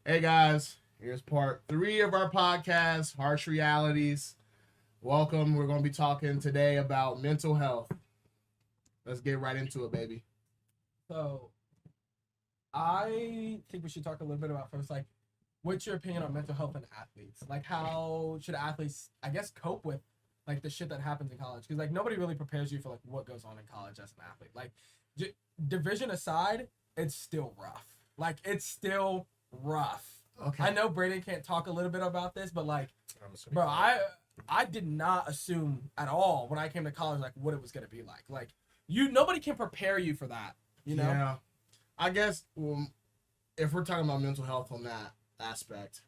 Hey guys, here's part 3 of our podcast, Harsh Realities. Welcome. We're going to be talking today about mental health. Let's get right into it, baby. So, I think we should talk a little bit about first, like, what's your opinion on mental health in athletes? Like, how should athletes, I guess, cope with, like, the shit that happens in college? Because, like, nobody really prepares you for, like, what goes on in college as an athlete. Like, division aside, it's still rough. Like, it's still rough. Okay. I know Braden can't talk a little bit about this, but, like, bro, I did not assume at all when I came to college, like, what it was going to be like. Like, nobody can prepare you for that, you know? Yeah. I guess if we're talking about mental health on that aspect,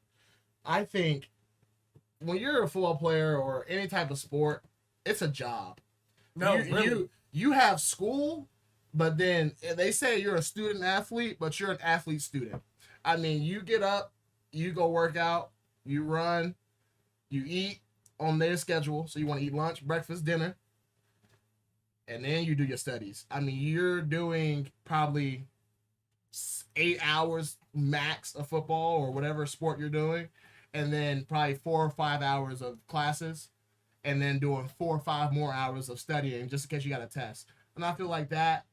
I think when you're a football player or any type of sport, it's a job. No, you have school, but then they say you're a student athlete, but you're an athlete student. I mean, you get up, you go work out, you run, you eat on their schedule. So you want to eat lunch, breakfast, dinner, and then you do your studies. I mean, you're doing probably 8 hours max of football or whatever sport you're doing, and then probably 4 or 5 hours of classes, and then doing 4 or 5 more hours of studying just in case you got a test. And I feel like that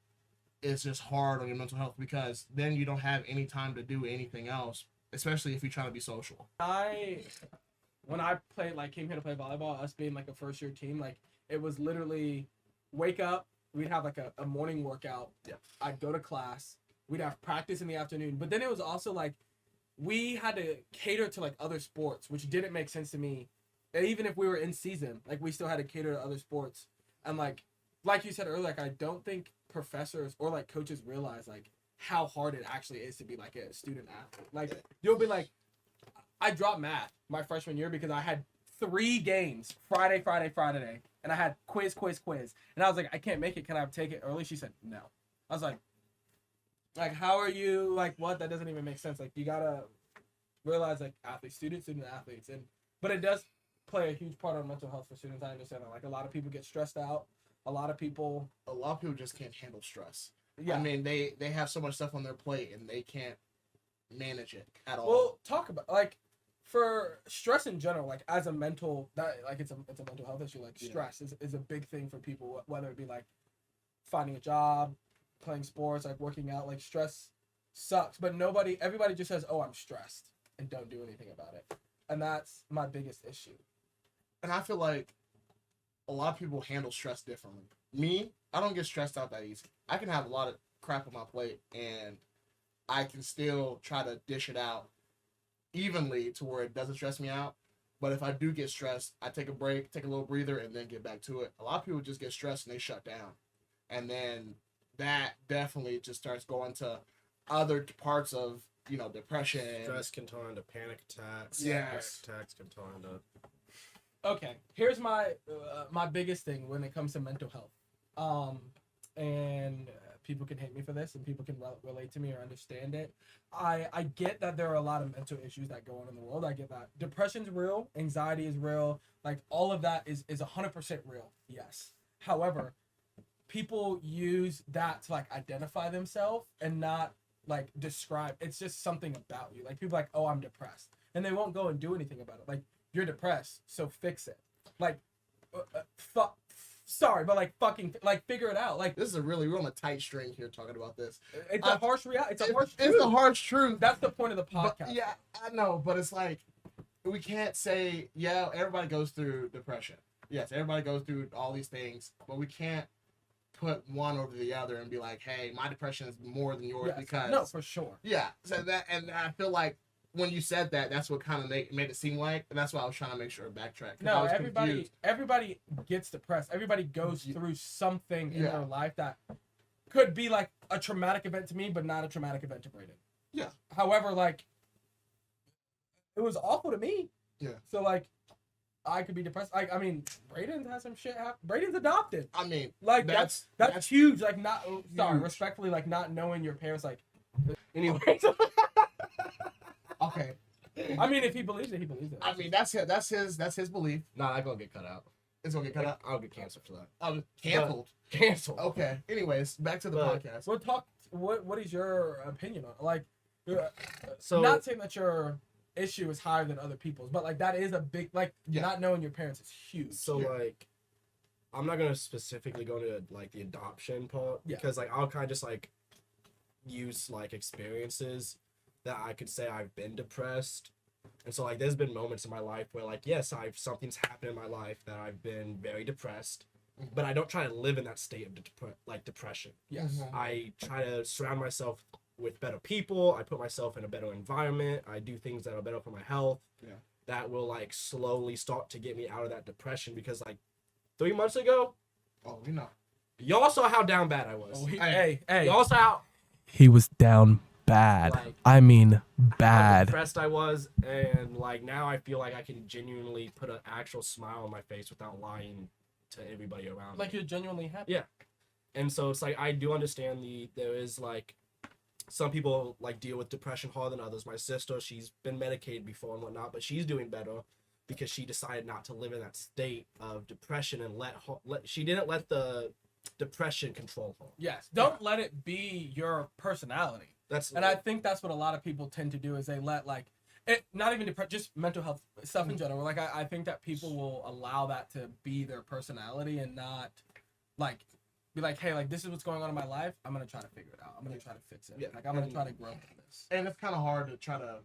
is just hard on your mental health because then you don't have any time to do anything else, especially if you're trying to be social. When I played, like, came here to play volleyball, us being, like, a first-year team, like, it was literally wake up, we'd have, like, a morning workout. Yeah. I'd go to class. We'd have practice in the afternoon. But then it was also, like, we had to cater to, like, other sports, which didn't make sense to me. And even if we were in season, like, we still had to cater to other sports. And, like you said earlier, like, I don't think professors or, like, coaches realize, like, how hard it actually is to be, like, a student athlete. Like, you'll be like, I dropped math my freshman year because I had 3 games, Friday, and I had quiz. And I was like, I can't make it. Can I take it early? She said, no. I was like, how are you, like, what? That doesn't even make sense. Like, you gotta realize, like, athletes, student athletes. But it does play a huge part on mental health for students. I understand that. Like, a lot of people get stressed out. A lot of people just can't handle stress. Yeah. I mean, they have so much stuff on their plate and they can't manage it at all. Well, talk about, like, for stress in general, like, as a mental, it's a mental health issue. Like, stress is a big thing for people, whether it be, like, finding a job, playing sports, like, working out. Like, stress sucks, but everybody just says, oh, I'm stressed, and don't do anything about it. And that's my biggest issue. And I feel like a lot of people handle stress differently. Me, I don't get stressed out that easy. I can have a lot of crap on my plate, and I can still try to dish it out evenly to where it doesn't stress me out. But if I do get stressed, I take a break, take a little breather, and then get back to it. A lot of people just get stressed and they shut down. And then that definitely just starts going to other parts of, depression. Stress can turn into panic attacks. Yes. Panic attacks can turn into... Okay, here's my biggest thing when it comes to mental health. And people can hate me for this, and people can relate to me or understand it. I get that there are a lot of mental issues that go on in the world. I get that. Depression's real. Anxiety is real. Like, all of that is 100% real. Yes. However, people use that to, like, identify themselves and not, like, describe. It's just something about you. Like, people are like, oh, I'm depressed. And they won't go and do anything about it. Like, you're depressed, so fix it. Like, sorry, but, like, fucking, like, figure it out. Like, this is we're on a tight string here talking about this. It's a harsh reality. It's a harsh truth. That's the point of the podcast. But, yeah, I know, but it's like, we can't say, yeah, everybody goes through depression. Yes, everybody goes through all these things, but we can't put one over the other and be like, hey, my depression is more than yours because... No, for sure. Yeah, so that, and I feel like when you said that, that's what kind of made it seem like, and that's why I was trying to make sure to backtrack. No, everybody gets depressed. Everybody goes through something in their life that could be, like, a traumatic event to me, but not a traumatic event to Braden. Yeah. However, like, it was awful to me. Yeah. So, like, I could be depressed. Like, I mean, Braden has some shit happen. Braden's adopted. I mean, like, that's huge. Like, huge. Respectfully, like, not knowing your parents, like, anyway. Okay. I mean, if he believes it, he believes it. I mean, that's his belief. Nah, I'm gonna get cut out. It's gonna get cut out. I'll get canceled for that. Canceled. Canceled. Okay. Anyways, back to the podcast. What is your opinion on, like, So not saying that your issue is higher than other people's, but like that is a big like Yeah. not knowing your parents is huge. So like, I'm not gonna specifically go into like the adoption part Yeah. because like I'll kind of just like use like experiences that I could say I've been depressed, and so like there's been moments in my life where like yes something's happened in my life that I've been very depressed, but I don't try to live in that state of depression. Yes. Mhm. I try to surround myself with better people. I put myself in a better environment. I do things that are better for my health. Yeah. That will like slowly start to get me out of that depression because like 3 months ago, Oh, we know. y'all saw how down bad I was. Oh, Hey. Y'all saw how He was down bad. Like, I mean, how bad. depressed I was, and like now I feel like I can genuinely put an actual smile on my face without lying to everybody around Like me. you're genuinely happy. Yeah. And so it's like I do understand there is like some people like deal with depression harder than others. My sister, she's been medicated before and whatnot, but she's doing better because she decided not to live in that state of depression and she didn't let the depression control her. Yes. Don't let it be your personality. And I think that's what a lot of people tend to do is they let like it not even just mental health stuff in general. Like I think that people will allow that to be their personality and not like be like, hey, like this is what's going on in my life. I'm gonna try to figure it out. I'm gonna try to fix it. Yeah. Like I'm gonna try to grow from this. And it's kind of hard to try to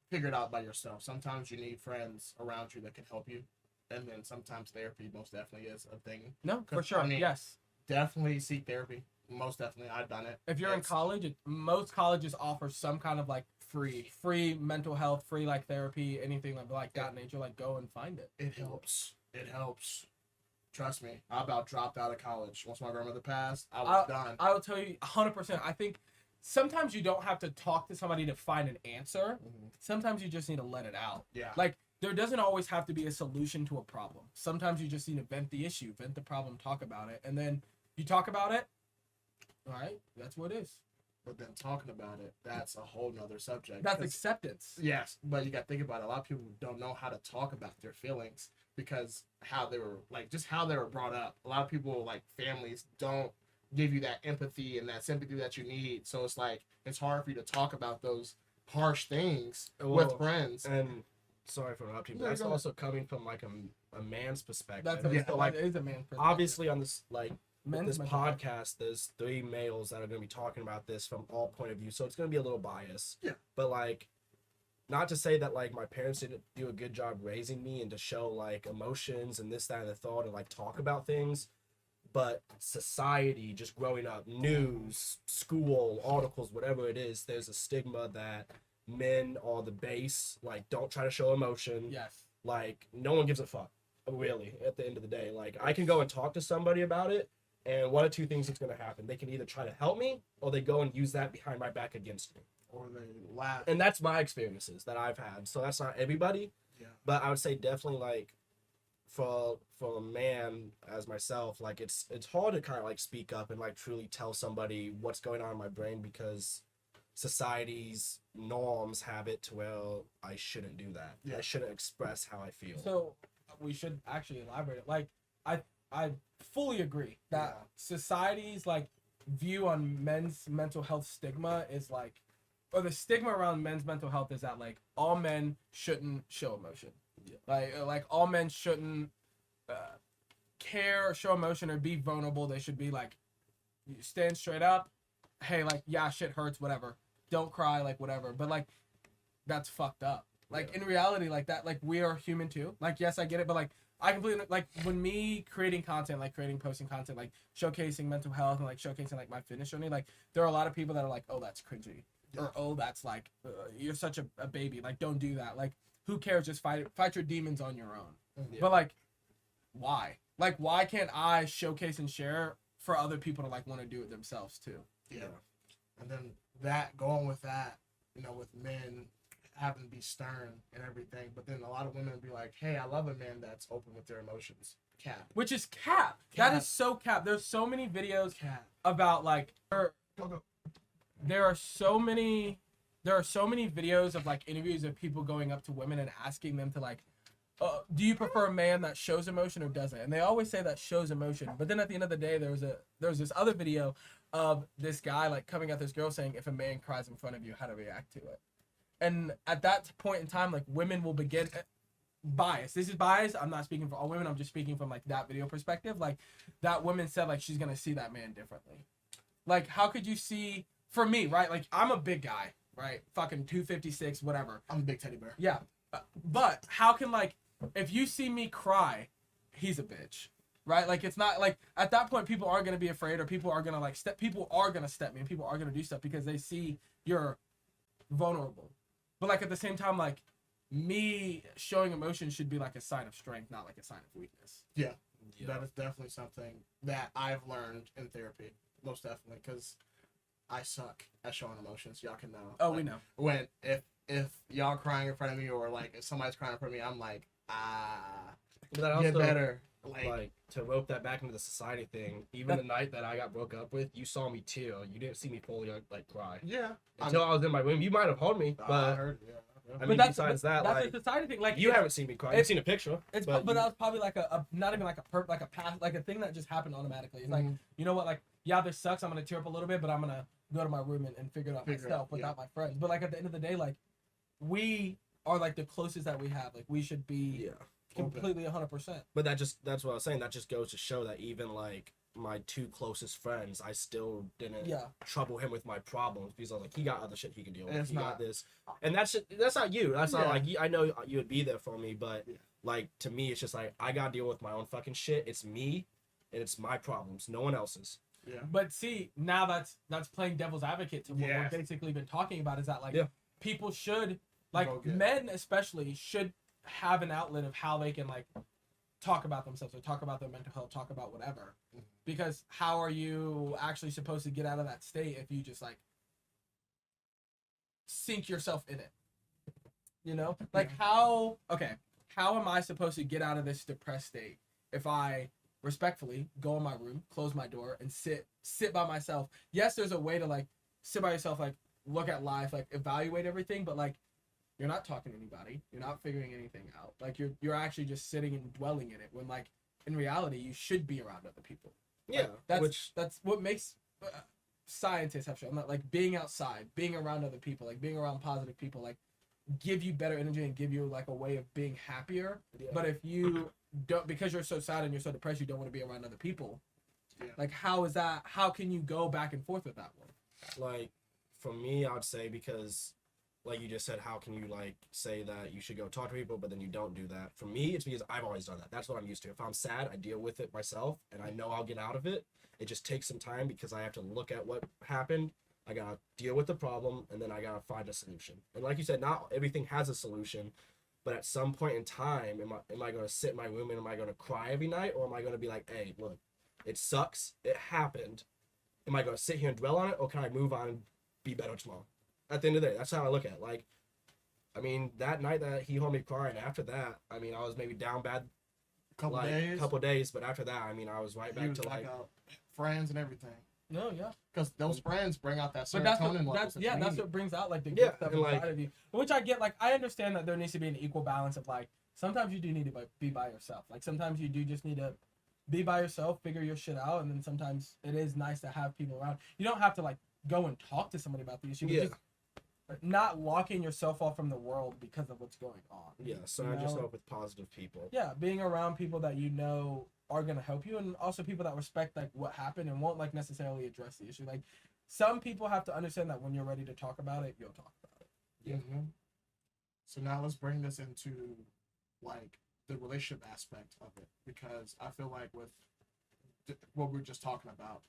figure it out by yourself. Sometimes you need friends around you that can help you, and then sometimes therapy most definitely is a thing. No, for 'Cause, sure. I mean, Yes. Definitely seek therapy. Most definitely, I've done it. If you're in It's- college, most colleges offer some kind of like free mental health, free like therapy, anything like that nature. Like go and find it. it helps. It helps. Trust me, I about dropped out of college. Once my grandmother passed, I was done. I will tell you 100%. I think sometimes you don't have to talk to somebody to find an answer. Mhm. Sometimes you just need to let it out. Yeah. Like there doesn't always have to be a solution to a problem. Sometimes you just need to vent the issue, vent the problem, talk about it, and then you talk about it. All right, that's what it is. But then talking about it, that's a whole nother subject. That's 'Cause- acceptance. Yes, but you got to think about it. A lot of people don't know how to talk about their feelings because how they were like just how they were brought up. A lot of people like families don't give you that empathy and that sympathy that you need. So it's like it's hard for you to talk about those harsh things with Well, friends. And sorry for interrupting, but No, that's go ahead. also coming from like a man's perspective. That's And a, so, like that is a man. perspective. obviously on this like Men's this mental health. podcast, there's 3 males that are going to be talking about this from all point of view, so it's going to be a little biased. Yeah. But like, not to say that like my parents didn't do a good job raising me and to show like emotions and this, that, and the thought and like talk about things, but society, just growing up, news, school, articles, whatever it is, there's a stigma that men are the base. Like, don't try to show emotion. Yes. Like, no one gives a fuck, really, at the end of the day. Like, I can go and talk to somebody about it, and one of two things is going to happen. They can either try to help me, or they go and use that behind my back against me. Or they laugh. And that's my experiences that I've had. So that's not everybody, Yeah. but I would say definitely, like, for a man as myself, like, it's hard to kind of, like, speak up and, like, truly tell somebody what's going on in my brain because society's norms have it to where I shouldn't do that. Yeah. I shouldn't express how I feel. So we should actually elaborate. Like I fully agree that Yeah. society's like view on men's mental health stigma is like, or the stigma around men's mental health is that like all men shouldn't show emotion. Yeah. Like all men shouldn't care or show emotion or be vulnerable. They should be like, you stand straight up. Hey, like yeah, shit hurts, whatever. Don't cry, like whatever. But like, that's fucked up. Like in reality, like that, like we are human too. Like yes, I get it, but like I completely like when me creating content, like posting content, like showcasing mental health and like showcasing like my fitness journey. Like there are a lot of people that are like, oh, that's cringy, or oh, that's like you're such a baby. Like don't do that. Like who cares? Just fight your demons on your own. Yeah. But like, why? Like why can't I showcase and share for other people to like want to do it themselves too? Yeah. And then that going with that, you know, with men having to be stern and everything, but then a lot of women be like, hey, I love a man that's open with their emotions. Cap. Which is cap. That Cap. is so cap. There's so many videos Cap. about like Go. there are so many videos of like interviews of people going up to women and asking them to like do you prefer a man that shows emotion or doesn't? And they always say that shows emotion, but then at the end of the day there was this other video of this guy like coming at this girl saying, if a man cries in front of you, how to react to it. And at that point in time, like women will begin bias. This is bias. I'm not speaking for all women. I'm just speaking from like that video perspective. Like that woman said, like she's gonna see that man differently. Like how could you see? For me, right? Like I'm a big guy, right? Fucking 256, whatever. I'm a big teddy bear. Yeah, but how can like if you see me cry, he's a bitch, right? Like it's not like at that point people are gonna be afraid or people are gonna like people are gonna step me and people are gonna do stuff because they see you're vulnerable. But like at the same time, like me showing emotion should be like a sign of strength, not like a sign of weakness. Yeah. That is definitely something that I've learned in therapy, most definitely, because I suck at showing emotions. Y'all can know. Oh, like, we know. When if y'all crying in front of me or like if somebody's crying in front of me, I'm like, But that get also, better. like to rope that back into the society thing. Even the night that I got broke up with, you saw me tear. You didn't see me fully like cry Yeah. until I was in my room. You might have held me, I but heard. Yeah. I mean, besides that, that's like a society thing. Like you haven't seen me cry. You've seen a picture. It's but that was probably like a not even like a past like a thing that just happened automatically. It's like Mhm. you know what, like yeah, this sucks. I'm gonna tear up a little bit, but I'm gonna go to my room and figure it out myself without my friends. But like at the end of the day, like we are like the closest that we have. Like we should be completely 100%. But that's what I was saying. That just goes to show that even like my two closest friends, I still didn't trouble him with my problems because I was like, he got other shit he can deal with. It's he not, got this, and that's not you. That's not like I know you would be there for me, but like to me, it's just like I gotta deal with my own fucking shit. It's me, and it's my problems, no one else's. Yeah. But see, now that's playing devil's advocate to what we've basically been talking about. Is that like people should like men especially should have an outlet of how they can like talk about themselves or talk about their mental health, talk about whatever. Because how are you actually supposed to get out of that state if you just like sink yourself in it? You know? Like how am I supposed to get out of this depressed state if I respectfully go in my room, close my door, and sit by myself? Yes, there's a way to like sit by yourself, like look at life, like evaluate everything, but like you're not talking to anybody. You're not figuring anything out. Like you're actually just sitting and dwelling in it when like in reality you should be around other people. Yeah, like, that's what makes scientists have shown that like being outside, being around other people, like being around positive people, like give you better energy and give you like a way of being happier. Yeah. But if you don't, because you're so sad and you're so depressed, you don't want to be around other people. Yeah. Like how is that? How can you go back and forth with that one? Like for me, I would say because. Like you just said, how can you like say that you should go talk to people, but then you don't do that? For me, it's because I've always done that. That's what I'm used to. If I'm sad, I deal with it myself, and I know I'll get out of it. It just takes some time because I have to look at what happened. I gotta deal with the problem, and then I gotta find a solution. And like you said, not everything has a solution, but at some point in time, am I gonna sit in my room and am I gonna cry every night, or am I gonna be like, hey, look, it sucks, it happened. Am I gonna sit here and dwell on it, or can I move on and be better tomorrow? At the end of the day, that's how I look at it. Like, I mean, that night that he heard me crying, after that, I mean, I was maybe down bad couple days, but after that, I mean, I was right back to like friends and everything. No, yeah. Because those friends bring out that serotonin levels. That's what brings out like the good stuff inside of you. Which I get, like, I understand that there needs to be an equal balance of like, sometimes you do need to be by yourself. Like, sometimes you do just need to be by yourself, figure your shit out, and then sometimes it is nice to have people around. You don't have to like go and talk to somebody about the issue. But just not locking yourself off from the world because of what's going on. Yeah, surround yourself with positive people. Yeah, being around people that you know are gonna help you, and also people that respect like what happened and won't like necessarily address the issue. Like some people have to understand that when you're ready to talk about it, you'll talk about it. Yeah. Mm-hmm. So now let's bring this into like the relationship aspect of it, because I feel like with what we were just talking about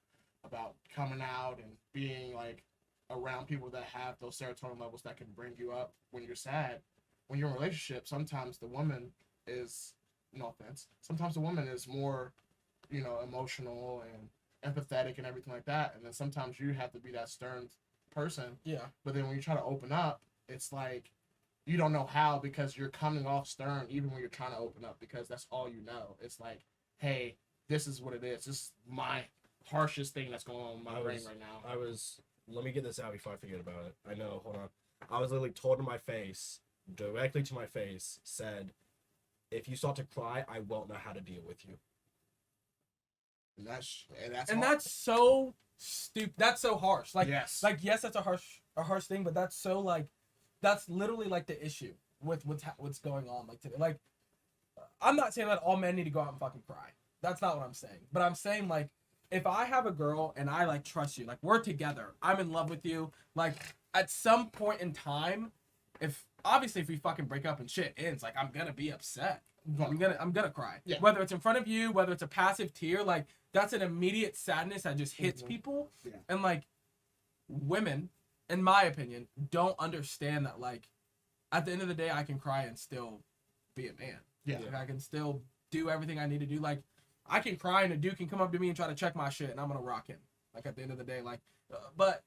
coming out and being like around people that have those serotonin levels that can bring you up when you're sad. When you're in a relationship, sometimes the woman is, no offense, sometimes the woman is more, emotional and empathetic and everything like that. And then sometimes you have to be that stern person. Yeah. But then when you try to open up, it's like you don't know how, because you're coming off stern even when you're trying to open up, because that's all you know. It's like, hey, this is what it is. This is my harshest thing that's going on in my brain right now. Let me get this out before I forget about it. I know, hold on. I was literally told in my face, directly to my face, said, if you start to cry, I won't know how to deal with you. And that's so stupid. That's so harsh. Like, Yes. like yes, that's a harsh thing, but that's so like, that's literally like the issue with what's going on like today. Like, I'm not saying that all men need to go out and fucking cry. That's not what I'm saying. But I'm saying like, if I have a girl and I like trust you, like we're together, I'm in love with you, like at some point in time, if we fucking break up and shit ends, like I'm gonna be upset. I'm gonna cry. Yeah. Whether it's in front of you, whether it's a passive tear, like that's an immediate sadness that just hits people. Yeah. And like women, in my opinion, don't understand that like at the end of the day I can cry and still be a man. Yeah. Like, I can still do everything I need to do. Like I can cry and a dude can come up to me and try to check my shit and I'm gonna rock him. Like at the end of the day, like but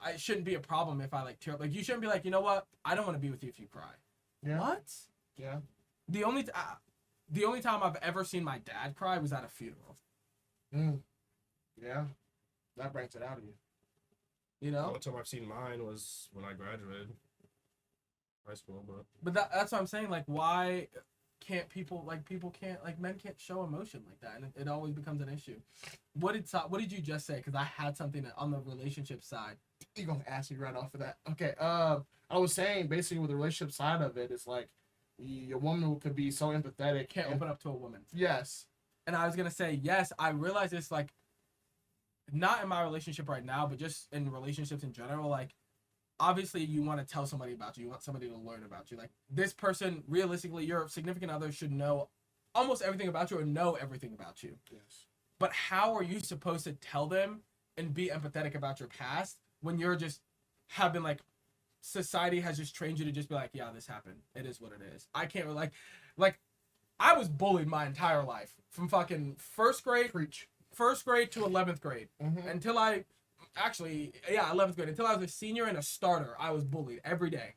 I shouldn't be a problem if I like tear up. Like you shouldn't be like, you know what? I don't want to be with you if you cry. Yeah. What? Yeah. The only time I've ever seen my dad cry was at a funeral. Yeah. That brings it out of you. You The know? only time I've seen mine was when I graduated high school, But that's what I'm saying. Like, why can't people can't like men can't show emotion like that, and it always becomes an issue. What did you just say? Because I had something on the relationship side. You're gonna ask me right off of that. Okay. I was saying basically with the relationship side of it, it's like your woman could be so empathetic. Can't open up to a woman. Yes. And I was gonna say yes. I realize this like not in my relationship right now, but just in relationships in general. Like, obviously, you want to tell somebody about you. You want somebody to learn about you. Like, this person, realistically, your significant other should know almost everything about you or know everything about you. Yes. But how are you supposed to tell them and be empathetic about your past when you're just have been like, society has just trained you to just be like, yeah, this happened. It is what it is. I can't really like I was bullied my entire life from fucking first grade Preach. to 11th grade until I actually 11th grade until I was a senior and a starter. I was bullied every day.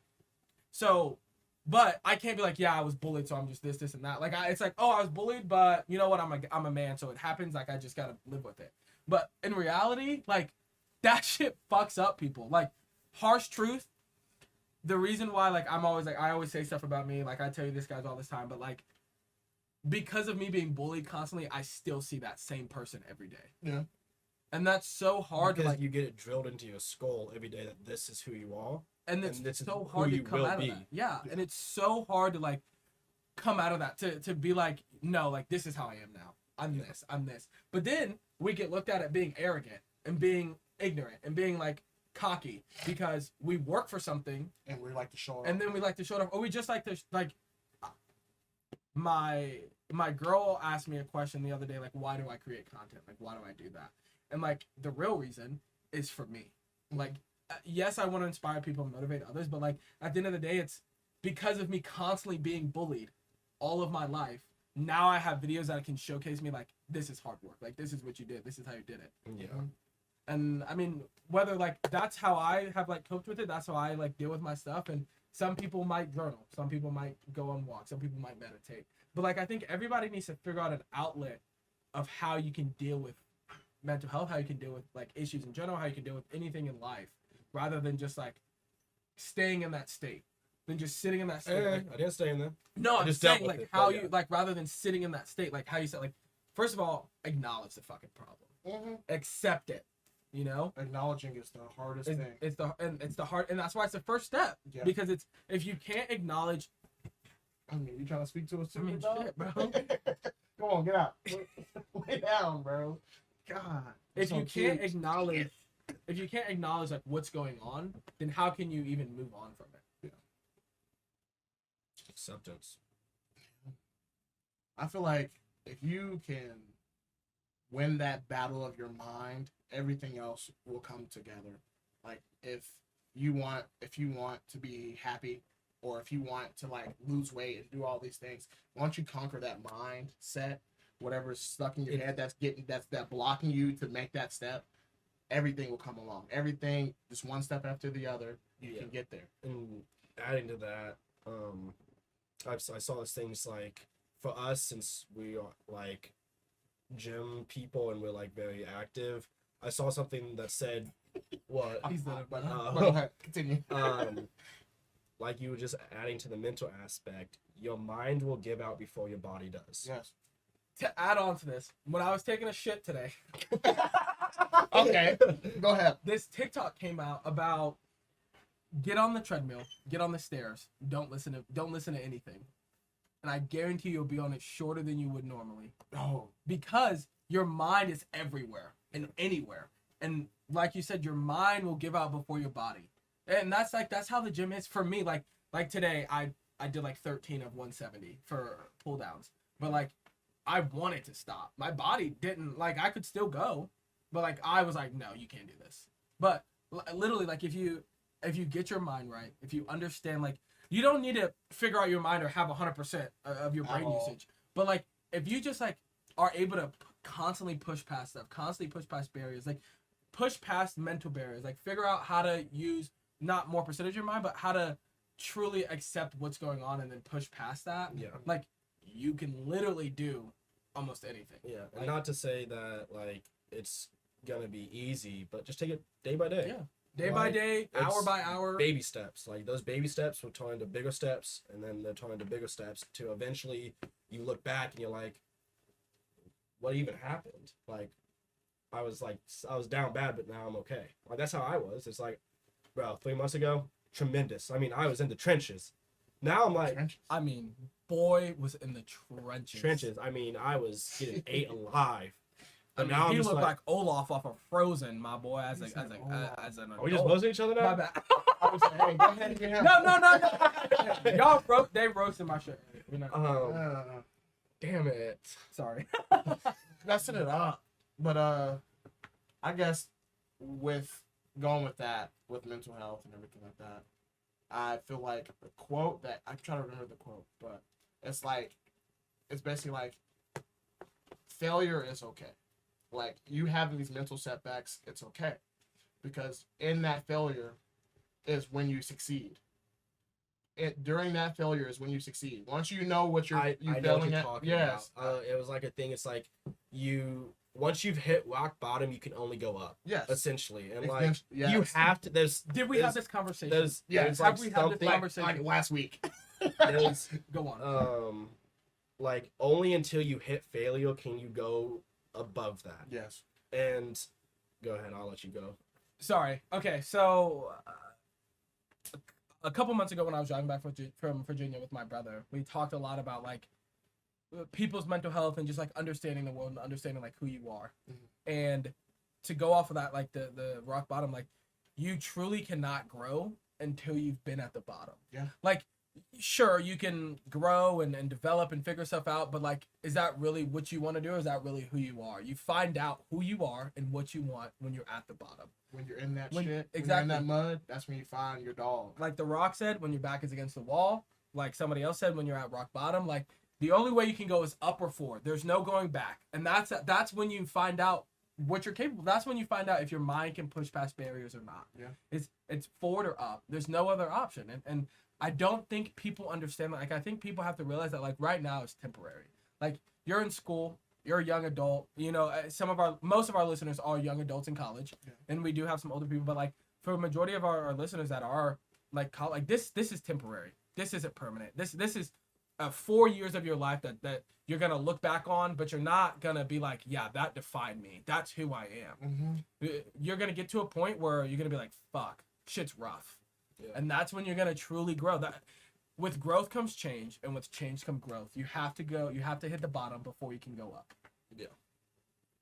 So, but I can't be like, yeah, I was bullied, so I'm just this and that. Like it's like, oh, I was bullied, but you know what? I'm a man, so it happens. Like I just gotta live with it. But in reality, like that shit fucks up people. Like harsh truth. The reason why like I'm always like I always say stuff about me, like I tell you this guys all this time, but like because of me being bullied constantly, I still see that same person every day. Yeah. And that's so hard because to like you get it drilled into your skull every day that this is who you are. and it's this is so who hard to you come will out be. of that. Yeah. And it's so hard to like come out of that to be like, no, like this is how I am now. I'm this. But then we get looked at being arrogant and being ignorant and being like cocky because we work for something And we like to show off. and then we like to show it off. Or we just like to like my girl asked me a question the other day, like, why do I create content? Like, why do I do that? And like the real reason is for me. Like, yes, I want to inspire people and motivate others, but like at the end of the day, it's because of me constantly being bullied all of my life. Now I have videos that can showcase me like this is hard work. Like this is what you did. This is how you did it. Yeah. And I mean, whether like that's how I have like coped with it, that's how I like deal with my stuff. And some people might journal, some people might go on walks, some people might meditate. But like I think everybody needs to figure out an outlet of how you can deal with mental health, how you can deal with like issues in general, how you can deal with anything in life, rather than just like staying in that state, than just sitting in that state. Like, I didn't stay in there. no, I I'm just saying dealt with like it, how but you yeah. like rather than sitting in that state, like how you said, like first of all, acknowledge the fucking problem, accept it. You know, Acknowledging is the hardest thing. it's the hard, and that's why it's the first step. Yeah. Because it's if you can't acknowledge, I mean, you trying to speak to us too, I mean, dog? shit, bro. Come on, get out. Lay down, bro. God. if So you can't cute. acknowledge, like what's going on, then how can you even move on from it? Acceptance. I feel like if you can win that battle of your mind, everything else will come together. Like if you want to be happy, or if you want to like lose weight and do all these things, once you conquer that mindset, whatever's stuck in your head that's blocking you to make that step, everything will come along. Everything, just one step after the other, you can get there. And adding to that, I saw this things like for us, since we are like gym people and we're like very active, I saw something that said what But go ahead, continue. like you were just adding to the mental aspect, your mind will give out before your body does. Yes. To add on to this, when I was taking a shit today, Okay, go ahead. This TikTok came out about get on the treadmill, get on the stairs, don't listen to anything. And I guarantee you'll be on it shorter than you would normally. Oh, Because your mind is everywhere and anywhere. And like you said, your mind will give out before your body. And that's how the gym is for me. Like today I did like 13 of 170 for pull downs. But like I wanted to stop. My body didn't, like, I could still go, but like I was like, no, you can't do this. But literally, like, if you get your mind right, if you understand, like, you don't need to figure out your mind or have 100% of your brain usage. But like if you just like are able to constantly push past stuff, constantly push past barriers, like push past mental barriers, like figure out how to use not more percentage of your mind, but how to truly accept what's going on and then push past that. Yeah. Like you can literally do almost anything. Yeah, and Like, not to say that like it's gonna be easy, but just take it day by day. Yeah. Day by day, hour It's by hour. Baby steps. Like those baby steps will turn into bigger steps, and then they'll turn into bigger steps to eventually you look back and you're like, what even happened? Like, I was down bad, but now I'm okay. Like that's how I was. It's like, bro, 3 months ago, tremendous. I mean, I was in the trenches. Now I'm like, I mean, boy was in the trenches. I mean, I was getting ate alive. I But mean, now I'm he just looked like, like Olaf off of Frozen, my boy. As an are we just adult. roasting each other now? My bad. I was like, hey, go ahead and get him. No. They roasted my shit. We're not, Damn it. sorry. Messing it up. But I guess with going with that, with mental health and everything like that, I feel like the quote that I'm trying to remember the quote, but it's basically like failure is okay. Like you having these mental setbacks, it's okay, because in that failure is when you succeed. During that failure is when you succeed. Once you know what you're I know what failing you're at, talking yes, about. It was like a thing. It's like once you've hit rock bottom, you can only go up. yes, Essentially, and It's like been- yes. you have to. Did we have this conversation? There's Yes, like have we had something. this conversation? like last week. There's Go on. like only until you hit failure can you go above that. Yes. And go ahead, I'll let you go. Sorry. Okay, so a couple months ago when I was driving back from Virginia with my brother, we talked a lot about like people's mental health and just like understanding the world and understanding like who you are. Mm-hmm. And to go off of that, like the rock bottom, like you truly cannot grow until you've been at the bottom. Yeah. Like sure, you can grow and develop and figure stuff out, but like, is that really what you want to do, or is that really who you are? You find out who you are and what you want when you're at the bottom. When you're in that When- shit, exactly. when you're in that mud, that's when you find your dog. Like The Rock said, when your back is against the wall. Like somebody else said, when you're at rock bottom. Like the only way you can go is up or forward. There's no going back, and that's when you find out what you're capable. That's when you find out if your mind can push past barriers or not. Yeah. It's forward or up. There's no other option, and I don't think people understand that. Like, I think people have to realize that, like, right now is temporary. Like, you're in school, you're a young adult. You know, most of our listeners are young adults in college, and we do have some older people. But like, for a majority of our listeners that are like this is temporary. This isn't permanent. This is 4 years of your life that you're gonna look back on, but you're not gonna be like, yeah, that defined me. That's who I am. Mm-hmm. You're gonna get to a point where you're gonna be like, fuck, shit's rough. Yeah. And that's when you're gonna truly grow. That with growth comes change, and with change comes growth. You have to hit the bottom before you can go up. Yeah.